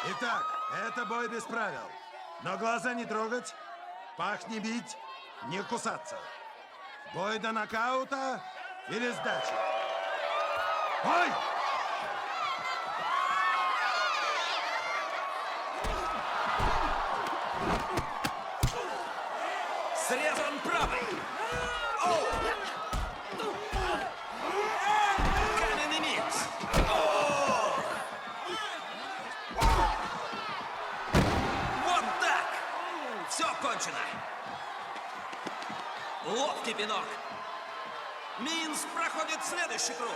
Итак, это бой без правил. Но глаза не трогать, пах не бить, не кусаться. Бой до нокаута или сдачи. Бой! Срезан правой. Оу! Каменный микс. Ох! Вот так! Все кончено. Ловкий пинок. Минс проходит в следующий круг.